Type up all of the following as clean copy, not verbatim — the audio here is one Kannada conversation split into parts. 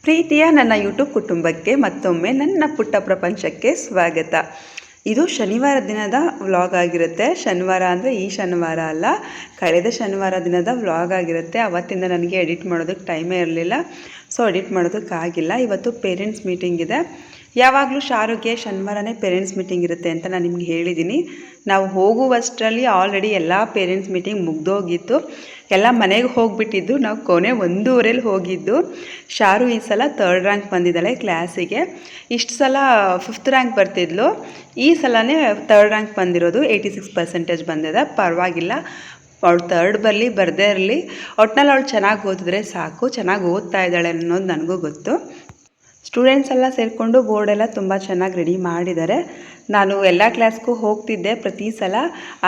ಪ್ರೀತಿಯ ನನ್ನ ಯೂಟ್ಯೂಬ್ ಕುಟುಂಬಕ್ಕೆ ಮತ್ತೊಮ್ಮೆ ನನ್ನ ಪುಟ್ಟ ಪ್ರಪಂಚಕ್ಕೆ ಸ್ವಾಗತ. ಇದು ಶನಿವಾರ ದಿನದ ವ್ಲಾಗ್ ಆಗಿರುತ್ತೆ. ಶನಿವಾರ ಅಂದರೆ ಈ ಶನಿವಾರ ಅಲ್ಲ, ಕಳೆದ ಶನಿವಾರ ದಿನದ ವ್ಲಾಗ್ ಆಗಿರುತ್ತೆ. ಅವತ್ತಿಂದ ನನಗೆ ಎಡಿಟ್ ಮಾಡೋದಕ್ಕೆ ಟೈಮೇ ಇರಲಿಲ್ಲ, ಸೊ ಎಡಿಟ್ ಮಾಡೋದಕ್ಕಾಗಿಲ್ಲ. ಇವತ್ತು ಪೇರೆಂಟ್ಸ್ ಮೀಟಿಂಗ್ ಇದೆ. ಯಾವಾಗಲೂ ಶಾರುಗೆ ಶನಿವಾರನೇ ಪೇರೆಂಟ್ಸ್ ಮೀಟಿಂಗ್ ಇರುತ್ತೆ ಅಂತ ನಾನು ನಿಮ್ಗೆ ಹೇಳಿದ್ದೀನಿ. ನಾವು ಹೋಗುವಷ್ಟರಲ್ಲಿ ಆಲ್ರೆಡಿ ಎಲ್ಲ ಪೇರೆಂಟ್ಸ್ ಮೀಟಿಂಗ್ ಮುಗ್ದೋಗಿತ್ತು. ಎಲ್ಲ ಮನೆಗೆ ಹೋಗಿಬಿಟ್ಟಿದ್ದು. ನಾವು ಕೊನೆ 1:30 ಹೋಗಿದ್ದು. ಶಾರು ಈ ಸಲ 3rd ರ್ಯಾಂಕ್ ಬಂದಿದ್ದಾಳೆ ಕ್ಲಾಸಿಗೆ. ಇಷ್ಟು ಸಲ 5th ರ್ಯಾಂಕ್ ಬರ್ತಿದ್ಲು, ಈ ಸಲನೇ 3rd ರ್ಯಾಂಕ್ ಬಂದಿರೋದು. 86% ಬಂದಿದೆ. ಪರವಾಗಿಲ್ಲ, ಅವಳು 3rd ಬರಲಿ ಬರದೇ ಇರಲಿ, ಒಟ್ಟಿನಲ್ಲಿ ಅವಳು ಚೆನ್ನಾಗಿ ಓದಿದ್ರೆ ಸಾಕು. ಚೆನ್ನಾಗಿ ಓದ್ತಾ ಇದ್ದಾಳೆ ಅನ್ನೋದು ನನಗೂ ಗೊತ್ತು. ಸ್ಟೂಡೆಂಟ್ಸ್ ಎಲ್ಲ ಸೇರಿಕೊಂಡು ಬೋರ್ಡೆಲ್ಲ ತುಂಬ ಚೆನ್ನಾಗಿ ರೆಡಿ ಮಾಡಿದ್ದಾರೆ. ನಾನು ಎಲ್ಲ ಕ್ಲಾಸ್ಗೂ ಹೋಗ್ತಿದ್ದೆ ಪ್ರತಿ ಸಲ,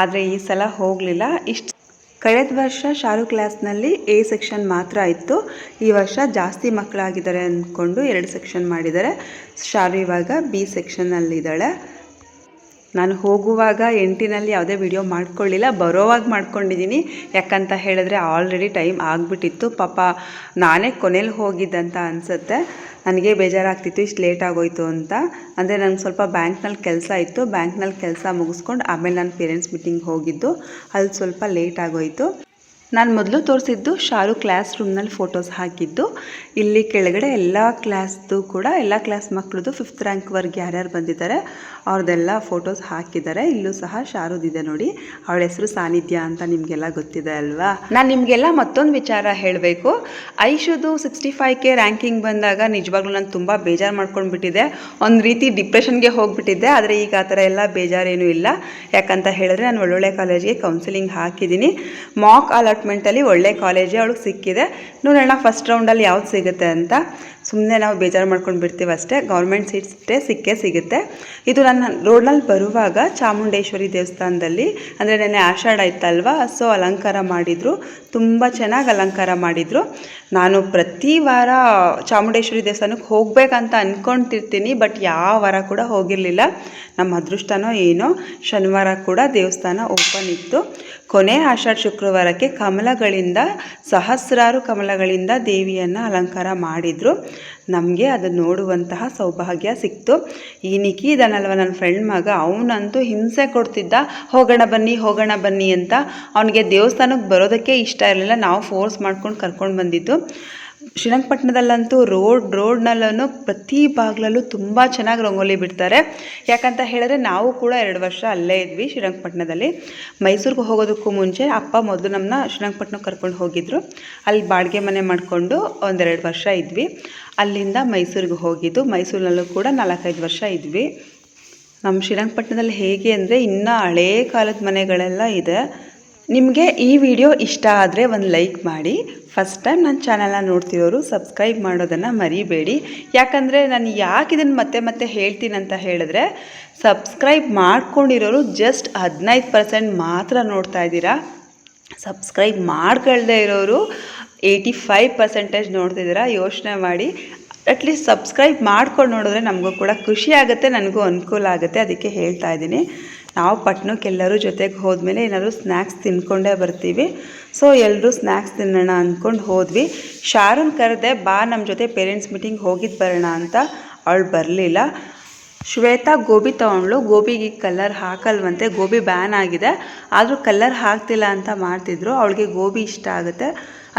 ಆದರೆ ಈ ಸಲ ಹೋಗಲಿಲ್ಲ. ಕಳೆದ ವರ್ಷ ಶಾರು ಕ್ಲಾಸ್ನಲ್ಲಿ ಎ ಸೆಕ್ಷನ್ ಮಾತ್ರ ಇತ್ತು. ಈ ವರ್ಷ ಜಾಸ್ತಿ ಮಕ್ಕಳಾಗಿದ್ದಾರೆ ಅಂದ್ಕೊಂಡು 2 ಸೆಕ್ಷನ್ ಮಾಡಿದ್ದಾರೆ. ಶಾರು ಇವಾಗ ಬಿ ಸೆಕ್ಷನ್ನಲ್ಲಿದ್ದಾಳೆ. ನಾನು ಹೋಗುವಾಗ ಎಂಟಿನಲ್ಲಿ ಯಾವುದೇ ವಿಡಿಯೋ ಮಾಡ್ಕೊಳ್ಳಿಲ್ಲ, ಬರೋವಾಗ ಮಾಡ್ಕೊಂಡಿದ್ದೀನಿ. ಯಾಕಂತ ಹೇಳಿದ್ರೆ ಆಲ್ರೆಡಿ ಟೈಮ್ ಆಗಿಬಿಟ್ಟಿತ್ತು. ಪಾಪ ನಾನೇ ಕೊನೆಯಲ್ಲಿ ಹೋಗಿದ್ದಂತ ಅನಿಸುತ್ತೆ. ನನಗೆ ಬೇಜಾರಾಗ್ತಿತ್ತು ಇಷ್ಟು ಲೇಟ್ ಆಗೋಯ್ತು ಅಂತ. ಅಂದರೆ ನನಗೆ ಸ್ವಲ್ಪ ಬ್ಯಾಂಕ್ನಲ್ಲಿ ಕೆಲಸ ಇತ್ತು. ಬ್ಯಾಂಕ್ನಲ್ಲಿ ಕೆಲಸ ಮುಗಿಸ್ಕೊಂಡು ಆಮೇಲೆ ನಾನು ಪೇರೆಂಟ್ಸ್ ಮೀಟಿಂಗ್ ಹೋಗಿದ್ದು. ಅಲ್ಲಿ ಸ್ವಲ್ಪ ಲೇಟ್ ಆಗೋಯಿತು. ನಾನು ಮೊದಲು ತೋರಿಸಿದ್ದು ಶಾರು ಕ್ಲಾಸ್ ರೂಮ್ನಲ್ಲಿ ಫೋಟೋಸ್ ಹಾಕಿದ್ದು. ಇಲ್ಲಿ ಕೆಳಗಡೆ ಎಲ್ಲ ಕ್ಲಾಸ್ದು ಕೂಡ ಎಲ್ಲ ಕ್ಲಾಸ್ ಮಕ್ಕಳದು 5th ರ್ಯಾಂಕ್ವರೆಗೆ ಯಾರ್ಯಾರು ಬಂದಿದ್ದಾರೆ ಅವ್ರದ್ದೆಲ್ಲ ಫೋಟೋಸ್ ಹಾಕಿದ್ದಾರೆ. ಇಲ್ಲೂ ಸಹ ಶಾರುದಿದೆ ನೋಡಿ. ಅವಳ ಹೆಸರು ಸಾನಿಧ್ಯ ಅಂತ ನಿಮಗೆಲ್ಲ ಗೊತ್ತಿದೆ ಅಲ್ವಾ. ನಾನು ನಿಮಗೆಲ್ಲ ಮತ್ತೊಂದು ವಿಚಾರ ಹೇಳಬೇಕು. ಐಶುದು 65K ರ್ಯಾಂಕಿಂಗ್ ಬಂದಾಗ ನಿಜವಾಗ್ಲೂ ನಾನು ತುಂಬ ಬೇಜಾರು ಮಾಡ್ಕೊಂಡ್ಬಿಟ್ಟಿದ್ದೆ. ಒಂದು ರೀತಿ ಡಿಪ್ರೆಷನ್ಗೆ ಹೋಗಿಬಿಟ್ಟಿದ್ದೆ. ಆದರೆ ಈಗ ಆ ಥರ ಎಲ್ಲ ಬೇಜಾರೇನೂ ಇಲ್ಲ. ಯಾಕಂತ ಹೇಳಿದ್ರೆ ನಾನು ಒಳ್ಳೊಳ್ಳೆ ಕಾಲೇಜಿಗೆ ಕೌನ್ಸಿಲಿಂಗ್ ಹಾಕಿದ್ದೀನಿ. ಮಾಕ್ ಅಲಾಟ್ಮೆಂಟಲ್ಲಿ ಒಳ್ಳೆ ಕಾಲೇಜೇ ಅವಳಿಗೆ ಸಿಕ್ಕಿದೆ. ನೋಡೋಣ ಫಸ್ಟ್ ರೌಂಡಲ್ಲಿ ಯಾವ್ದು ಸಿಗುತ್ತೆ ಅಂತ. ಸುಮ್ಮನೆ ನಾವು ಬೇಜಾರು ಮಾಡ್ಕೊಂಡು ಬಿಡ್ತೀವಿ ಅಷ್ಟೇ. ಗೌರ್ಮೆಂಟ್ ಸೀಟ್ಸೇ ಸಿಗುತ್ತೆ. ಇದು ನನ್ನ ರೋಡ್ನಲ್ಲಿ ಬರುವಾಗ ಚಾಮುಂಡೇಶ್ವರಿ ದೇವಸ್ಥಾನದಲ್ಲಿ, ಅಂದರೆ ನೆನ್ನೆ ಆಷಾಢ ಇತ್ತಲ್ವ, ಸೊ ಅಲಂಕಾರ ಮಾಡಿದರು. ತುಂಬ ಚೆನ್ನಾಗಿ ಅಲಂಕಾರ ಮಾಡಿದರು. ನಾನು ಪ್ರತಿ ವಾರ ಚಾಮುಂಡೇಶ್ವರಿ ದೇವಸ್ಥಾನಕ್ಕೆ ಹೋಗಬೇಕಂತ ಅಂದ್ಕೊಳ್ತಿರ್ತೀನಿ, ಬಟ್ ಯಾವ ವಾರ ಕೂಡ ಹೋಗಿರಲಿಲ್ಲ. ನಮ್ಮ ಅದೃಷ್ಟನೋ ಏನೋ ಶನಿವಾರ ಕೂಡ ದೇವಸ್ಥಾನ ಓಪನ್ ಇತ್ತು. ಕೊನೆ ಆಷಾಢ ಶುಕ್ರವಾರಕ್ಕೆ ಕಮಲಗಳಿಂದ, ಸಹಸ್ರಾರು ಕಮಲಗಳಿಂದ ದೇವಿಯನ್ನು ಅಲಂಕಾರ ಮಾಡಿದರು. ನಮಗೆ ಅದು ನೋಡುವಂತಹ ಸೌಭಾಗ್ಯ ಸಿಕ್ತು. ಈ ನಿಖಿ ಇದಾನಲ್ವ ನನ್ನ ಫ್ರೆಂಡ್ ಮಗ, ಅವನಂತೂ ಹಿಂಸೆ ಕೊಡ್ತಿದ್ದ, ಹೋಗೋಣ ಬನ್ನಿ ಅಂತ. ಅವನಿಗೆ ದೇವಸ್ಥಾನಕ್ಕೆ ಬರೋದಕ್ಕೆ ಇಷ್ಟ ಇರಲಿಲ್ಲ. ನಾವು ಫೋರ್ಸ್ ಮಾಡ್ಕೊಂಡು ಕರ್ಕೊಂಡು ಬಂದಿದ್ದು. ಶ್ರೀರಂಗಪಟ್ಟಣದಲ್ಲಂತೂ ರೋಡ್ನಲ್ಲೂ ಪ್ರತಿ ಬಾಗಿಲಲ್ಲೂ ತುಂಬ ಚೆನ್ನಾಗಿ ರಂಗೋಲಿ ಬಿಡ್ತಾರೆ. ಯಾಕಂತ ಹೇಳಿದ್ರೆ ನಾವು ಕೂಡ 2 ವರ್ಷ ಅಲ್ಲೇ ಇದ್ವಿ ಶ್ರೀರಂಗಪಟ್ಟಣದಲ್ಲಿ. ಮೈಸೂರಿಗೆ ಹೋಗೋದಕ್ಕೂ ಮುಂಚೆ ಅಪ್ಪ ಮೊದಲು ನಮ್ಮನ್ನ ಶ್ರೀರಂಗಪಟ್ಟಣಕ್ಕೆ ಕರ್ಕೊಂಡು ಹೋಗಿದ್ರು. ಅಲ್ಲಿ ಬಾಡಿಗೆ ಮನೆ ಮಾಡಿಕೊಂಡು 1-2 ವರ್ಷ ಇದ್ವಿ. ಅಲ್ಲಿಂದ ಮೈಸೂರಿಗೆ ಹೋಗಿದ್ದು. ಮೈಸೂರಿನಲ್ಲೂ ಕೂಡ 4-5 ವರ್ಷ ಇದ್ವಿ. ನಮ್ಮ ಶ್ರೀರಂಗಪಟ್ಟಣದಲ್ಲಿ ಹೇಗೆ ಅಂದರೆ ಇನ್ನೂ ಹಳೇ ಕಾಲದ ಮನೆಗಳೆಲ್ಲ ಇದೆ. ನಿಮಗೆ ಈ ವಿಡಿಯೋ ಇಷ್ಟ ಆದರೆ ಒಂದು ಲೈಕ್ ಮಾಡಿ. ಫಸ್ಟ್ ಟೈಮ್ ನನ್ನ ಚಾನಲ್ನ ನೋಡ್ತಿರೋರು ಸಬ್ಸ್ಕ್ರೈಬ್ ಮಾಡೋದನ್ನು ಮರಿಬೇಡಿ. ಯಾಕಂದರೆ ನಾನು ಯಾಕೆ ಇದನ್ನು ಮತ್ತೆ ಹೇಳ್ತೀನಿ ಅಂತ ಹೇಳಿದ್ರೆ, ಸಬ್ಸ್ಕ್ರೈಬ್ ಮಾಡ್ಕೊಂಡಿರೋರು ಜಸ್ಟ್ 15% ಮಾತ್ರ ನೋಡ್ತಾ ಇದ್ದೀರಾ. ಸಬ್ಸ್ಕ್ರೈಬ್ ಮಾಡ್ಕೊಳ್ದೇ ಇರೋರು 85% ನೋಡ್ತಿದ್ದೀರಾ. ಯೋಚನೆ ಮಾಡಿ. ಅಟ್ಲೀಸ್ಟ್ ಸಬ್ಸ್ಕ್ರೈಬ್ ಮಾಡ್ಕೊಂಡು ನೋಡಿದ್ರೆ ನಮಗೂ ಕೂಡ ಖುಷಿ ಆಗುತ್ತೆ, ನನಗೂ ಅನುಕೂಲ ಆಗುತ್ತೆ. ಅದಕ್ಕೆ ಹೇಳ್ತಾ ಇದ್ದೀನಿ. ನಾವು ಪಟ್ಟಣಕ್ಕೆ ಎಲ್ಲರೂ ಜೊತೆಗೆ ಹೋದ್ಮೇಲೆ ಏನಾದರೂ ಸ್ನ್ಯಾಕ್ಸ್ ತಿನ್ಕೊಂಡೇ ಬರ್ತೀವಿ. ಸೊ ಎಲ್ಲರೂ ಸ್ನ್ಯಾಕ್ಸ್ ತಿನ್ನೋಣ ಅಂದ್ಕೊಂಡು ಹೋದ್ವಿ. ಶಾರುನ್ ಕರೆದೆ, ಬಾ ನಮ್ಮ ಜೊತೆ ಪೇರೆಂಟ್ಸ್ ಮೀಟಿಂಗ್ ಹೋಗಿದ್ದು ಬರೋಣ ಅಂತ. ಅವಳು ಬರಲಿಲ್ಲ. ಶ್ವೇತಾ ಗೋಬಿ ತೊಗೊಂಡ್ಳು. ಗೋಬಿಗೆ ಕಲರ್ ಹಾಕಲ್ವಂತೆ, ಗೋಬಿ ಬ್ಯಾನ್ ಆಗಿದೆ. ಆದರೂ ಕಲರ್ ಹಾಕ್ತಿಲ್ಲ ಅಂತ ಮಾಡ್ತಿದ್ರು. ಅವಳಿಗೆ ಗೋಬಿ ಇಷ್ಟ ಆಗುತ್ತೆ,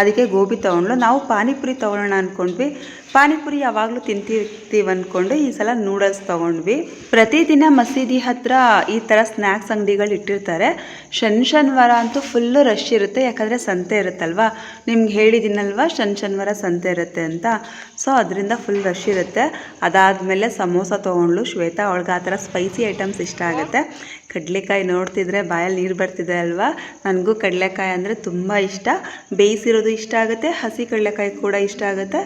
ಅದಕ್ಕೆ ಗೋಬಿ ತೊಗೊಂಡ್ಳು. ನಾವು ಪಾನಿಪುರಿ ತೊಗೊಳ್ಳೋಣ ಅಂದ್ಕೊಂಡ್ವಿ. ಪಾನಿಪುರಿ ಯಾವಾಗಲೂ ತಿಂತಿರ್ತೀವಿ ಅಂದ್ಕೊಂಡು ಈ ಸಲ ನೂಡಲ್ಸ್ ತೊಗೊಂಡ್ವಿ. ಪ್ರತಿದಿನ ಮಸೀದಿ ಹತ್ರ ಈ ಥರ ಸ್ನ್ಯಾಕ್ಸ್ ಅಂಗಡಿಗಳು ಇಟ್ಟಿರ್ತಾರೆ. ಶನಿವಾರ ಅಂತೂ ಫುಲ್ಲು ರಶ್ ಇರುತ್ತೆ. ಯಾಕಂದರೆ ಸಂತೆ ಇರುತ್ತಲ್ವ, ನಿಮ್ಗೆ ಹೇಳಿದ್ದೀನಲ್ವ ಶನಿವಾರ ಸಂತೆ ಇರುತ್ತೆ ಅಂತ. ಸೊ ಅದರಿಂದ ಫುಲ್ ರಶ್ ಇರುತ್ತೆ. ಅದಾದಮೇಲೆ ಸಮೋಸ ತೊಗೊಂಡ್ಳು ಶ್ವೇತಾ. ಅವಳಿಗೆ ಆ ಥರ ಸ್ಪೈಸಿ ಐಟಮ್ಸ್ ಇಷ್ಟ ಆಗುತ್ತೆ. ಕಡಲೆಕಾಯಿ ನೋಡ್ತಿದ್ರೆ ಬಾಯಲ್ಲಿ ನೀರು ಬರ್ತಿದೆ ಅಲ್ವಾ. ನನಗೂ ಕಡಲೆಕಾಯಿ ಅಂದರೆ ತುಂಬ ಇಷ್ಟ. ಬೇಯಿಸಿರೋದು ಇಷ್ಟ ಆಗುತ್ತೆ, ಹಸಿ ಕಡಲೆಕಾಯಿ ಕೂಡ ಇಷ್ಟ ಆಗುತ್ತೆ,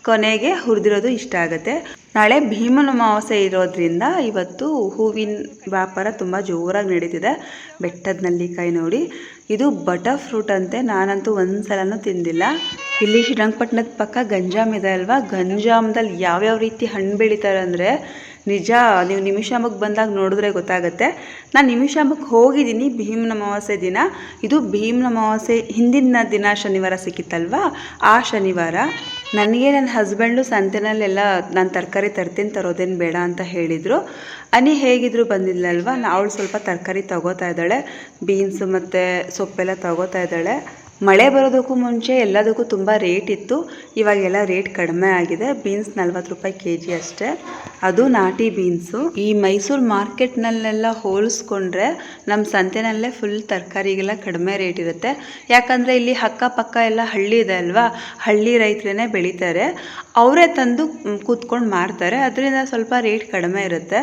ಕೊನೆಗೆ ಹುರಿದಿರೋದು ಇಷ್ಟ ಆಗುತ್ತೆ. ನಾಳೆ ಭೀಮನ ಅಮಾವಾಸ್ಯೆ ಇರೋದ್ರಿಂದ ಇವತ್ತು ಹೂವಿನ ವ್ಯಾಪಾರ ತುಂಬ ಜೋರಾಗಿ ನಡೀತಿದೆ. ಬೆಟ್ಟದ ನೆಲ್ಲಿಕಾಯಿ ನೋಡಿ, ಇದು ಬಟರ್ ಫ್ರೂಟ್ ಅಂತೆ. ನಾನಂತೂ ಒಂದು ಸಲನೂ ತಿಂದಿಲ್ಲ. ಇಲ್ಲಿ ಶ್ರೀರಂಗಪಟ್ಟಣದ ಪಕ್ಕ ಗಂಜಾಮ್ ಇದೆ ಅಲ್ವಾ. ಗಂಜಾಮದಲ್ಲಿ ಯಾವ್ಯಾವ ರೀತಿ ಹಣ್ಣು ಬೆಳೀತಾರೆ ಅಂದರೆ ನಿಜ, ನೀವು ನಿಮಿಷಾಂಬಕ್ಕೆ ಬಂದಾಗ ನೋಡಿದ್ರೆ ಗೊತ್ತಾಗುತ್ತೆ. ನಾನು ನಿಮಿಷಾಂಬಕ್ಕೆ ಹೋಗಿದ್ದೀನಿ ಭೀಮನ ಅಮಾವಾಸ್ಯೆ ದಿನ. ಇದು ಭೀಮನ ಅಮಾವಾಸ್ಯೆ ಹಿಂದಿನ ದಿನ ಶನಿವಾರ ಸಿಕ್ಕಿತ್ತಲ್ವ, ಆ ಶನಿವಾರ. ನನಗೆ ನನ್ನ ಹಸ್ಬೆಂಡು ಸಂತೆನಲ್ಲೆಲ್ಲ ನಾನು ತರಕಾರಿ ತರೋದೇನು ಬೇಡ ಅಂತ ಹೇಳಿದರು. ಅನಿ ಹೇಗಿದ್ರು ಬಂದಿಲ್ಲಲ್ವ, ಅವಳು ಸ್ವಲ್ಪ ತರಕಾರಿ ತಗೋತಾ ಇದ್ದಾಳೆ, ಬೀನ್ಸು ಮತ್ತು ಸೊಪ್ಪೆಲ್ಲ ತಗೋತಾ ಇದ್ದಾಳೆ. ಮಳೆ ಬರೋದಕ್ಕೂ ಮುಂಚೆ ಎಲ್ಲದಕ್ಕೂ ತುಂಬ ರೇಟ್ ಇತ್ತು, ಇವಾಗೆಲ್ಲ ರೇಟ್ ಕಡಿಮೆ ಆಗಿದೆ. ಬೀನ್ಸ್ 40 ರೂಪಾಯಿ kg ಅಷ್ಟೇ, ಅದು ನಾಟಿ ಬೀನ್ಸು. ಈ ಮೈಸೂರು ಮಾರ್ಕೆಟ್ನಲ್ಲೆಲ್ಲ ಹೋಲಿಸ್ಕೊಂಡ್ರೆ ನಮ್ಮ ಸಂತೆನಲ್ಲೇ ಫುಲ್ ತರಕಾರಿಗೆಲ್ಲ ಕಡಿಮೆ ರೇಟ್ ಇರುತ್ತೆ. ಯಾಕಂದರೆ ಇಲ್ಲಿ ಅಕ್ಕಪಕ್ಕ ಎಲ್ಲ ಹಳ್ಳಿ ಇದೆ ಅಲ್ವಾ, ಹಳ್ಳಿ ರೈತರೇ ಬೆಳೀತಾರೆ, ಅವರೇ ತಂದು ಕೂತ್ಕೊಂಡು ಮಾರ್ತಾರೆ, ಅದರಿಂದ ಸ್ವಲ್ಪ ರೇಟ್ ಕಡಿಮೆ ಇರುತ್ತೆ.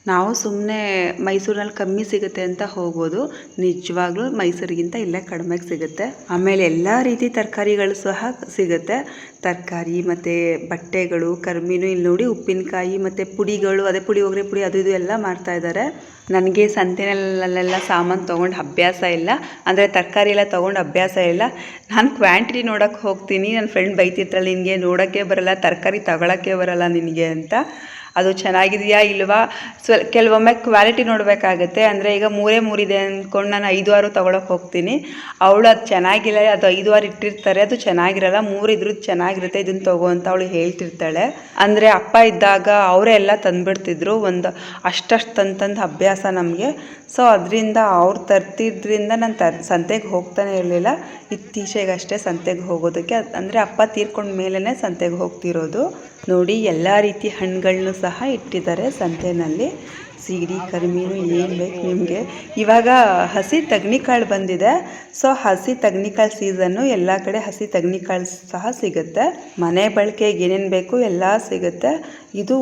ನಾವು ಸುಮ್ಮನೆ ಮೈಸೂರಲ್ಲಿ ಕಮ್ಮಿ ಸಿಗುತ್ತೆ ಅಂತ ಹೋಗೋದು, ನಿಜವಾಗ್ಲೂ ಮೈಸೂರಿಗಿಂತ ಇಲ್ಲೇ ಕಡಿಮೆಗೆ ಸಿಗುತ್ತೆ. ಆಮೇಲೆ ಎಲ್ಲ ರೀತಿ ತರಕಾರಿಗಳು ಸಹ ಸಿಗುತ್ತೆ, ತರಕಾರಿ ಮತ್ತು ಬಟ್ಟೆಗಳು, ಕರ್ಮೀನು. ಇಲ್ಲಿ ನೋಡಿ ಉಪ್ಪಿನಕಾಯಿ ಮತ್ತು ಪುಡಿಗಳು, ಅದೇ ಪುಳಿಯೋಗರೆ ಪುಡಿ ಅದು ಇದು ಎಲ್ಲ ಮಾರ್ತಾಯಿದ್ದಾರೆ. ನನಗೆ ಸಂತೆನಲ್ಲೆಲ್ಲ ಸಾಮಾನು ತೊಗೊಂಡು ಅಭ್ಯಾಸ ಇಲ್ಲ, ಅಂದರೆ ತರಕಾರಿ ಎಲ್ಲ ತೊಗೊಂಡು ಅಭ್ಯಾಸ ಇಲ್ಲ. ನಾನು ಕ್ವಾಂಟಿಟಿ ನೋಡೋಕ್ಕೆ ಹೋಗ್ತೀನಿ, ನನ್ನ ಫ್ರೆಂಡ್ ಬೈತಿರ್ತಾಳೆ, ನಿನಗೆ ನೋಡೋಕ್ಕೆ ಬರಲ್ಲ, ತರಕಾರಿ ತಗೊಳ್ಳೋಕ್ಕೆ ಬರಲ್ಲ ನಿನಗೆ ಅಂತ. ಅದು ಚೆನ್ನಾಗಿದೆಯಾ ಇಲ್ವಾ ಕೆಲವೊಮ್ಮೆ ಕ್ವಾಲಿಟಿ ನೋಡಬೇಕಾಗತ್ತೆ. ಅಂದರೆ ಈಗ 3 ಇದೆ ಅಂದ್ಕೊಂಡು ನಾನು 5-6 ತೊಗೊಳಕ್ಕೆ ಹೋಗ್ತೀನಿ, ಅವಳು ಅದು ಚೆನ್ನಾಗಿಲ್ಲ, ಅದು 5-6 ಇಟ್ಟಿರ್ತಾರೆ, ಅದು ಚೆನ್ನಾಗಿರಲ್ಲ, 3 ಇದ್ರದ್ದು ಚೆನ್ನಾಗಿರುತ್ತೆ, ಇದನ್ನು ತಗೋ ಅಂತ ಅವಳು ಹೇಳ್ತಿರ್ತಾಳೆ. ಅಂದರೆ ಅಪ್ಪ ಇದ್ದಾಗ ಅವರೇ ಎಲ್ಲ ತಂದುಬಿಡ್ತಿದ್ರು, ಒಂದು ಅಷ್ಟಷ್ಟು ತಂದು ಅಭ್ಯಾಸ ನಮಗೆ. ಸೊ ಅದರಿಂದ ಅವ್ರು ತರ್ತಿದ್ರಿಂದ ನಾನು ಸಂತೆಗೆ ಹೋಗ್ತಾನೆ ಇರಲಿಲ್ಲ. ಇತ್ತೀಚೆಗಷ್ಟೇ ಸಂತೆಗೆ ಹೋಗೋದಕ್ಕೆ, ಅಂದರೆ ಅಪ್ಪ ತೀರ್ಕೊಂಡ ಮೇಲೇ ಸಂತೆಗೆ ಹೋಗ್ತಿರೋದು. ನೋಡಿ ಎಲ್ಲ ರೀತಿ ಹಣ್ಣುಗಳನ್ನೂ ಸಹ ಇಟ್ಟಿದ್ದಾರೆ ಸಂತೆಯಲ್ಲಿ. ಸೀಗಡಿ, ಕರಿಮೀನು, ಏನು ಬೇಕು ನಿಮಗೆ. ಇವಾಗ ಹಸಿ ತಗ್ನಿಕಾಳು ಬಂದಿದೆ, ಸೊ ಹಸಿ ತಗ್ನಿಕಾಳು ಸೀಸನ್ನು, ಎಲ್ಲ ಕಡೆ ಹಸಿ ತಗ್ನಿಕಾಳು ಸಹ ಸಿಗುತ್ತೆ. ಮನೆ ಬಳಕೆಗೆ ಏನೇನು ಬೇಕು ಎಲ್ಲ ಸಿಗುತ್ತೆ. ಇದು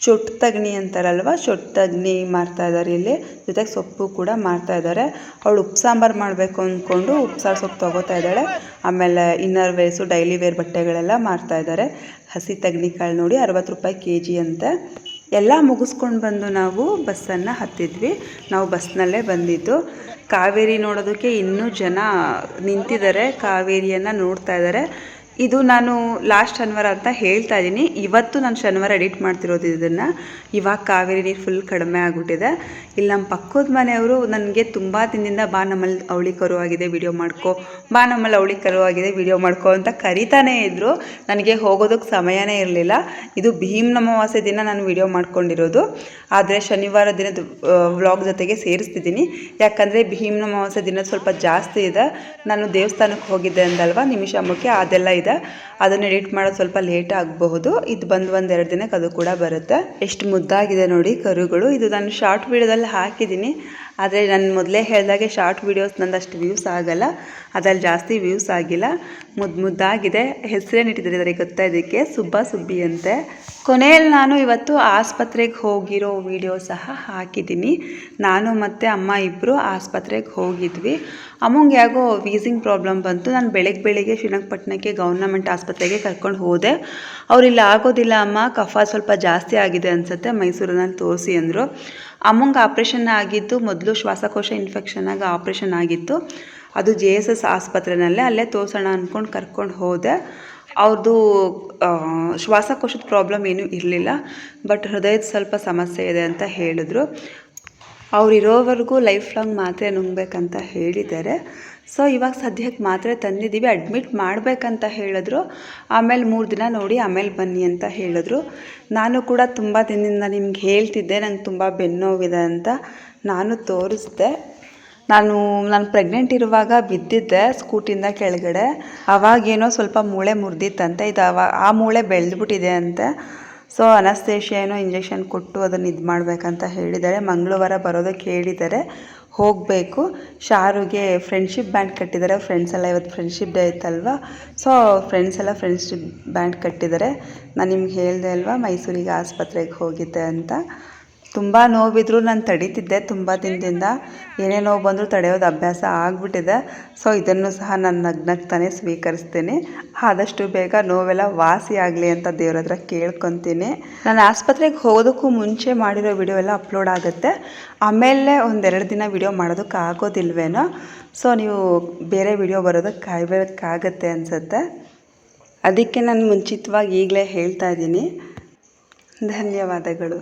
ಚೊಟ್ಟು ತಗಣಿ ಅಂತಾರಲ್ವ, ಚೊಟ್ಟು ತಗಣಿ ಮಾರ್ತಾ ಇದ್ದಾರೆ ಇಲ್ಲಿ, ಜೊತೆಗೆ ಸೊಪ್ಪು ಕೂಡ ಮಾರ್ತಾ ಇದ್ದಾರೆ. ಅವಳು ಉಪ್ಪು ಸಾಂಬಾರು ಮಾಡಬೇಕು ಅಂದ್ಕೊಂಡು ಉಪ್ಸಾರು ಸೊಪ್ಪು ತೊಗೋತಾ ಇದ್ದಾಳೆ. ಆಮೇಲೆ ಇನ್ನರ್ ವೇರ್ಸು, ಡೈಲಿ ವೇರ್ ಬಟ್ಟೆಗಳೆಲ್ಲ ಮಾರ್ತಾ ಇದ್ದಾರೆ. ಹಸಿ ತಗ್ನಿಕಾಳು ನೋಡಿ 60 ರೂಪಾಯಿ kg ಅಂತೆ. ಎಲ್ಲ ಮುಗಿಸ್ಕೊಂಡು ಬಂದು ನಾವು ಬಸ್ಸನ್ನು ಹತ್ತಿದ್ವಿ. ನಾವು ಬಸ್ನಲ್ಲೇ ಬಂದಿದ್ದು. ಕಾವೇರಿ ನೋಡೋದಕ್ಕೆ ಇನ್ನೂ ಜನ ನಿಂತಿದ್ದಾರೆ, ಕಾವೇರಿಯನ್ನು ನೋಡ್ತಾ ಇದ್ದಾರೆ. ಇದು ನಾನು ಲಾಸ್ಟ್ ಶನಿವಾರ ಅಂತ ಹೇಳ್ತಾ ಇದ್ದೀನಿ, ಇವತ್ತು ನಾನು ಶನಿವಾರ ಎಡಿಟ್ ಮಾಡ್ತಿರೋದು ಇದನ್ನು. ಇವಾಗ ಕಾವೇರಿ ನೀರು ಫುಲ್ ಕಡಿಮೆ ಆಗಿಬಿಟ್ಟಿದೆ. ಇಲ್ಲಿ ನಮ್ಮ ಪಕ್ಕದ ಮನೆಯವರು ನನಗೆ ತುಂಬ ದಿನದಿಂದ ಬಾ ನಮ್ಮಲ್ಲಿ ಅವಳಿ ಕರುವಾಗಿದೆ ವಿಡಿಯೋ ಮಾಡ್ಕೊ, ಬಾ ನಮ್ಮಲ್ಲಿ ಅವಳಿ ಕರುವಾಗಿದೆ ವಿಡಿಯೋ ಮಾಡ್ಕೊ ಅಂತ ಕರಿತಾನೇ ಇದ್ದರು. ನನಗೆ ಹೋಗೋದಕ್ಕೆ ಸಮಯನೇ ಇರಲಿಲ್ಲ. ಇದು ಭೀಮ್ ಅಮಾವಾಸ್ಯೆ ದಿನ ನಾನು ವಿಡಿಯೋ ಮಾಡ್ಕೊಂಡಿರೋದು, ಆದರೆ ಶನಿವಾರ ದಿನದ ವ್ಲಾಗ್ ಜೊತೆಗೆ ಸೇರಿಸ್ತಿದ್ದೀನಿ. ಯಾಕಂದರೆ ಭೀಮ್ ಅಮಾವಾಸ್ಯೆ ದಿನ ಸ್ವಲ್ಪ ಜಾಸ್ತಿ ಇದೆ. ನಾನು ದೇವಸ್ಥಾನಕ್ಕೆ ಹೋಗಿದ್ದೆ ಅಂದಲ್ವ ನಿಮಿಷಮ್ಮಕ್ಕೆ, ಅದೆಲ್ಲ ಇದೆ, ಅದನ್ನು ಎಡಿಟ್ ಮಾಡೋದು ಸ್ವಲ್ಪ ಲೇಟ್ ಆಗಬಹುದು. ಇದು ಬಂದು 1-2 ದಿನಕ್ಕೆ ಅದು ಕೂಡ ಬರುತ್ತೆ. ಎಷ್ಟು ಮುದ್ದಾಗಿದೆ ನೋಡಿ ಕರುಗಳು. ಇದು ನಾನು ಶಾರ್ಟ್ ವಿಡಿಯೋದಲ್ಲಿ ಹಾಕಿದ್ದೀನಿ, ಆದರೆ ನಾನು ಮೊದಲೇ ಹೇಳಿದಾಗೆ ಶಾರ್ಟ್ ವೀಡಿಯೋಸ್ ನಂದಷ್ಟು ವ್ಯೂಸ್ ಆಗಲ್ಲ, ಅದ್ರಲ್ಲಿ ಜಾಸ್ತಿ ವ್ಯೂಸ್ ಆಗಿಲ್ಲ. ಮುದ್ದಾಗಿದೆ. ಹೆಸರೇನು ಇಟ್ಟಿದ್ದಾರೆ ಗೊತ್ತಾ ಇದಕ್ಕೆ? ಸುಬ್ಬಿ ಅಂತೆ. ಕೊನೆಯಲ್ಲಿ ನಾನು ಇವತ್ತು ಆಸ್ಪತ್ರೆಗೆ ಹೋಗಿರೋ ವಿಡಿಯೋ ಸಹ ಹಾಕಿದ್ದೀನಿ. ನಾನು ಮತ್ತು ಅಮ್ಮ ಇಬ್ಬರು ಆಸ್ಪತ್ರೆಗೆ ಹೋಗಿದ್ವಿ. ಅಮ್ಮಂಗೆ ಯಾಕೋ ವೀಸಿಂಗ್ ಪ್ರಾಬ್ಲಮ್ ಬಂತು. ನಾನು ಬೆಳಗ್ಗೆ ಶ್ರೀರಂಗಪಟ್ಟಣಕ್ಕೆ ಗೌರ್ನಮೆಂಟ್ ಆಸ್ಪತ್ರೆಗೆ ಕರ್ಕೊಂಡು ಹೋದೆ. ಅವರಿಲ್ಲಿ ಆಗೋದಿಲ್ಲ ಅಮ್ಮ, ಕಫ ಸ್ವಲ್ಪ ಜಾಸ್ತಿ ಆಗಿದೆ ಅನಿಸುತ್ತೆ, ಮೈಸೂರಿನಲ್ಲಿ ತೋರಿಸಿ ಅಂದರು. ಅಮ್ಮಂಗೆ ಆಪ್ರೇಷನ್ ಆಗಿದ್ದು, ಮೊದಲು ಶ್ವಾಸಕೋಶ ಇನ್ಫೆಕ್ಷನ್ ಆಗಿ ಆಪ್ರೇಷನ್ ಆಗಿತ್ತು. ಅದು JSS ಆಸ್ಪತ್ರೆನಲ್ಲೇ, ಅಲ್ಲೇ ತೋರಿಸೋಣ ಅಂದ್ಕೊಂಡು ಕರ್ಕೊಂಡು ಹೋದೆ. ಅವ್ರದ್ದು ಶ್ವಾಸಕೋಶದ ಪ್ರಾಬ್ಲಮ್ ಏನೂ ಇರಲಿಲ್ಲ, ಬಟ್ ಹೃದಯದ ಸ್ವಲ್ಪ ಸಮಸ್ಯೆ ಇದೆ ಅಂತ ಹೇಳಿದ್ರು. ಅವ್ರು ಇರೋವರೆಗೂ ಲೈಫ್ ಲಾಂಗ್ ಮಾತ್ರೆ ನುಂಗಬೇಕಂತ ಹೇಳಿದ್ದಾರೆ. ಸೊ ಇವಾಗ ಸದ್ಯಕ್ಕೆ ಮಾತ್ರೆ ತಂದಿದ್ದೀವಿ, ಅಡ್ಮಿಟ್ ಮಾಡಬೇಕಂತ ಹೇಳಿದ್ರು. ಆಮೇಲೆ 3 ದಿನ ನೋಡಿ ಆಮೇಲೆ ಬನ್ನಿ ಅಂತ ಹೇಳಿದ್ರು. ನಾನು ಕೂಡ ತುಂಬ ದಿನದಿಂದ ನಿಮ್ಗೆ ಹೇಳ್ತಿದ್ದೆ ನಂಗೆ ತುಂಬ ಬೆನ್ನೋವಿದೆ ಅಂತ. ನಾನು ತೋರಿಸ್ದೆ. ನಾನು ಪ್ರೆಗ್ನೆಂಟ್ ಇರುವಾಗ ಬಿದ್ದಿದ್ದೆ ಸ್ಕೂಟಿಂದ ಕೆಳಗಡೆ. ಅವಾಗೇನೋ ಸ್ವಲ್ಪ ಮೂಳೆ ಮುರಿದಿತ್ತಂತೆ, ಇದು ಆ ಮೂಳೆ ಬೆಳೆದ್ಬಿಟ್ಟಿದೆ ಅಂತೆ. ಸೊ ಅನಸ್ತೇಷಿಯಾ ಏನೋ ಇಂಜೆಕ್ಷನ್ ಕೊಟ್ಟು ಅದನ್ನು ಇದು ಮಾಡಬೇಕಂತ ಹೇಳಿದ್ದಾರೆ. ಮಂಗಳವಾರ ಬರೋದಕ್ಕೆ ಹೇಳಿದ್ದಾರೆ, ಹೋಗಬೇಕು. ಶಾರುಗೆ ಫ್ರೆಂಡ್ಶಿಪ್ ಬ್ಯಾಂಡ್ ಕಟ್ಟಿದ್ದಾರೆ. ಫ್ರೆಂಡ್ಸ್ ಎಲ್ಲ ಇವತ್ತು ಫ್ರೆಂಡ್ಶಿಪ್ ಡೇ ಇತ್ತಲ್ವ, ಸೊ ಫ್ರೆಂಡ್ಸ್ ಎಲ್ಲ ಫ್ರೆಂಡ್ಶಿಪ್ ಬ್ಯಾಂಡ್ ಕಟ್ಟಿದ್ದಾರೆ. ನಾನು ನಿಮ್ಗೆ ಹೇಳಿದೆ ಅಲ್ವಾ ಮೈಸೂರಿಗೆ ಆಸ್ಪತ್ರೆಗೆ ಹೋಗಿದ್ದೆ ಅಂತ. ತುಂಬ ನೋವಿದ್ರು ನಾನು ತಡೀತಿದ್ದೆ ತುಂಬ ದಿನದಿಂದ. ಏನೇ ನೋವು ಬಂದರೂ ತಡೆಯೋದು ಅಭ್ಯಾಸ ಆಗಿಬಿಟ್ಟಿದೆ. ಸೊ ಇದನ್ನು ಸಹ ನಾನು ನಗ್ನಗ್ತಾನೆ ಸ್ವೀಕರಿಸ್ತೀನಿ. ಆದಷ್ಟು ಬೇಗ ನೋವೆಲ್ಲ ವಾಸಿ ಆಗಲಿ ಅಂತ ದೇವ್ರ ಹತ್ರ ಕೇಳ್ಕೊತೀನಿ. ನಾನು ಆಸ್ಪತ್ರೆಗೆ ಹೋಗೋದಕ್ಕೂ ಮುಂಚೆ ಮಾಡಿರೋ ವಿಡಿಯೋ ಎಲ್ಲ ಅಪ್ಲೋಡ್ ಆಗುತ್ತೆ. ಆಮೇಲೆ 1-2 ದಿನ ವಿಡಿಯೋ ಮಾಡೋದಕ್ಕೆ ಆಗೋದಿಲ್ವೇನೋ. ಸೊ ನೀವು ಬೇರೆ ವಿಡಿಯೋ ಬರೋದಕ್ಕೆ ಕಾಯಬೇಕಾಗತ್ತೆ ಅನಿಸುತ್ತೆ. ಅದಕ್ಕೆ ನಾನು ಮುಂಚಿತವಾಗಿ ಈಗಲೇ ಹೇಳ್ತಾ ಇದ್ದೀನಿ. ಧನ್ಯವಾದಗಳು.